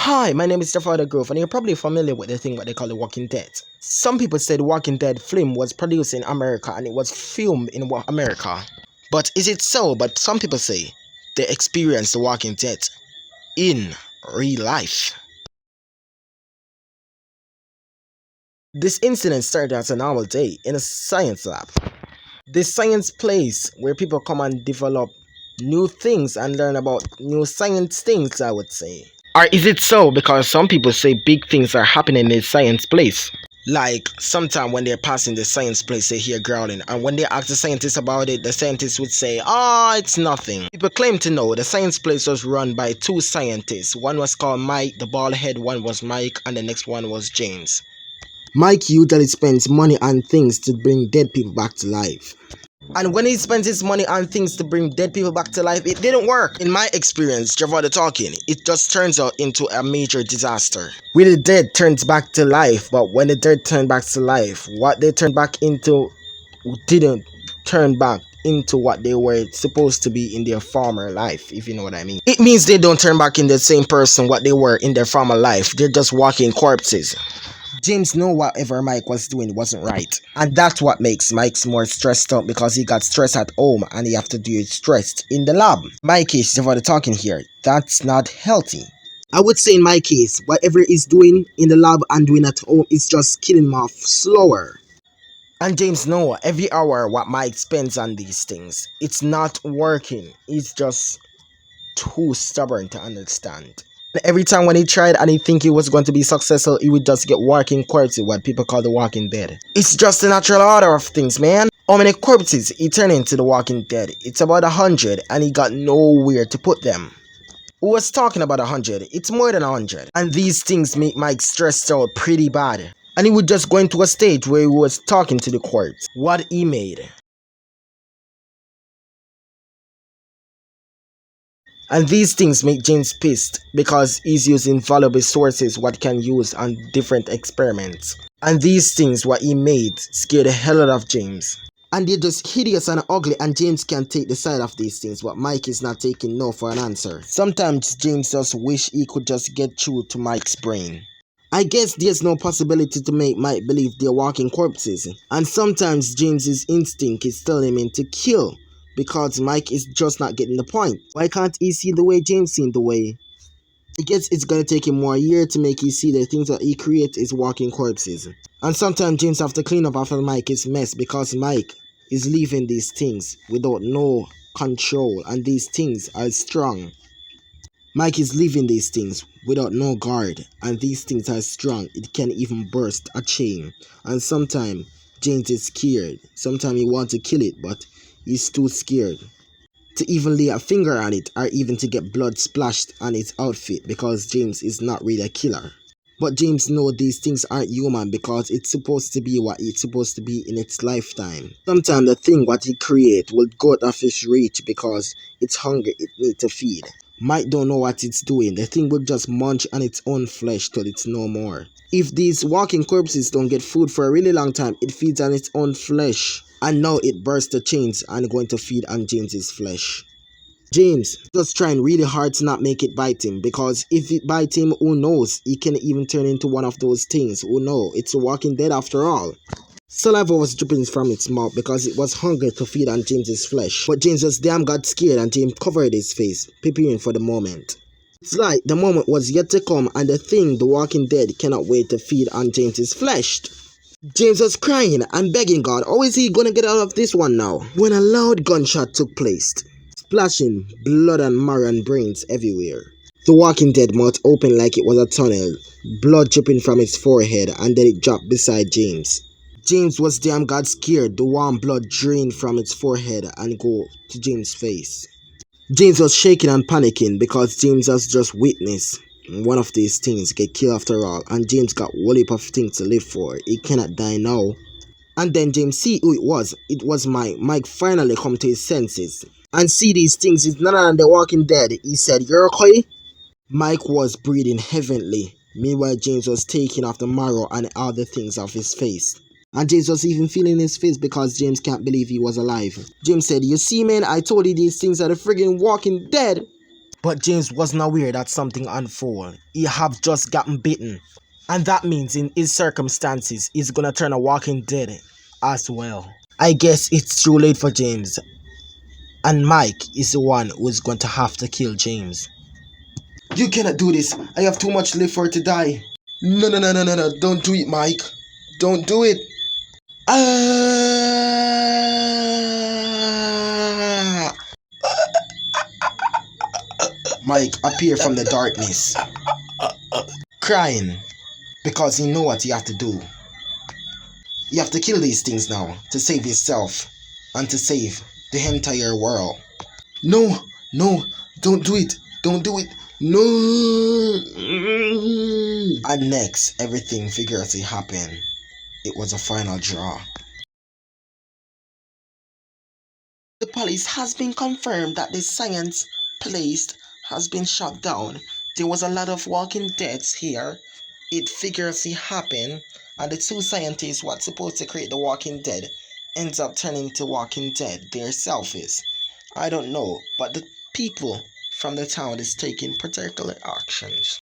Hi, my name is Jafar Grove, and you're probably familiar with the thing what they call The Walking Dead. Some people say The Walking Dead film was produced in America and it was filmed in America. But is it so? But some people say they experienced The Walking Dead in real life. This incident started as a normal day in a science lab. This science place where people come and develop new things and learn about new science things, I would say. Or is it so? Because some people say big things are happening in this science place. Like sometime when they're passing the science place, they hear growling, and when they ask the scientists about it, the scientists would say, it's nothing. People claim to know the science place was run by two scientists. One was called Mike, the bald head one was Mike, and the next one was James. Mike usually spends money on things to bring dead people back to life. And when he spends his money on things to bring dead people back to life, it didn't work. In my experience, Javada talking, it just turns out into a major disaster. Where the dead turns back to life, but when the dead turn back to life, what they turned back into didn't turn back into what they were supposed to be in their former life, if you know what I mean. It means they don't turn back in the same person what they were in their former life. They're just walking corpses. James knew whatever Mike was doing wasn't right. And that's what makes Mike more stressed out, because he got stressed at home and he have to do it stressed in the lab. My case, for the talking here, that's not healthy. I would say in my case, whatever he's doing in the lab and doing at home is just killing him off slower. And James know every hour what Mike spends on these things, it's not working. He's just too stubborn to understand. Every time when he tried and he think he was going to be successful, he would just get walking corpses, what people call the Walking Dead. It's just the natural order of things, man. How many corpses he turned into the Walking Dead? It's about 100, and he got nowhere to put them. Who was talking about 100? It's more than 100. And these things make Mike stressed out pretty bad. And he would just go into a stage where he was talking to the corpse. What he made. And these things make James pissed, because he's using valuable sources what can use on different experiments. And these things what he made scared the hell out of James. And they're just hideous and ugly, and James can't take the side of these things, but Mike is not taking no for an answer. Sometimes James just wish he could just get through to Mike's brain. I guess there's no possibility to make Mike believe they're walking corpses. And sometimes James's instinct is telling him to kill, because Mike is just not getting the point. Why can't he see the way James seen the way? I guess it's gonna take him more a year to make you see the things that he creates is walking corpses. And sometimes James have to clean up after Mike's mess, because Mike is leaving these things without no control, and these things are strong. Mike is leaving these things without no guard, and these things are strong. It can even burst a chain. And sometimes James is scared. Sometimes he wants to kill it, but he's too scared to even lay a finger on it, or even to get blood splashed on its outfit, because James is not really a killer. But James knows these things aren't human, because it's supposed to be what it's supposed to be in its lifetime. Sometimes the thing what he create will go out of his reach, because it's hungry, it needs to feed. Mike don't know what it's doing. The thing will just munch on its own flesh till it's no more. If these walking corpses don't get food for a really long time, it feeds on its own flesh. And now it bursts the chains and going to feed on James's flesh. James just trying really hard to not make it bite him, because if it bites him, who knows, he can even turn into one of those things. Who knows, it's a Walking Dead after all. Saliva was dripping from its mouth because it was hungry to feed on James's flesh. But James just damn got scared, and James covered his face, preparing for the moment. It's like the moment was yet to come, and the thing, the Walking Dead, cannot wait to feed on James's flesh. James was crying and begging God, how is he gonna get out of this one now? When a loud gunshot took place, splashing blood and marrow and brains everywhere. The Walking Dead mouth opened like it was a tunnel, blood dripping from its forehead, and then it dropped beside James. James was damn god scared. The warm blood drained from its forehead and go to James' face. James was shaking and panicking, because James has just witnessed one of these things get killed after all, and James got a whole heap of things to live for. He cannot die now. And then James see who it was. It was Mike. Mike finally come to his senses and see these things. It's none of the Walking Dead. He said, "You're okay?" Mike was breathing heavily. Meanwhile, James was taking off the marrow and all the things off his face. And James was even feeling his face, because James can't believe he was alive. James said, "You see, man, I told you these things are the friggin' Walking Dead." But James wasn't aware that something unfold. He have just gotten bitten. And that means in his circumstances, he's gonna turn a walking dead as well. I guess it's too late for James. And Mike is the one who is going to have to kill James. You cannot do this. I have too much left for it to die. No, no, no, no, no, no. Don't do it, Mike. Don't do it. Ah! Mike appeared from the darkness, crying because he know what he have to do. You have to kill these things now to save yourself and to save the entire world. No, no, don't do it. Don't do it. No. And next, everything vigorously happened. It was a final draw. The police has been confirmed that the science place has been shut down. There was a lot of walking deaths here. It vigorously happened, and the two scientists what's supposed to create the walking dead ends up turning to walking dead. They're selfish. I don't know, but the people from the town is taking particular actions.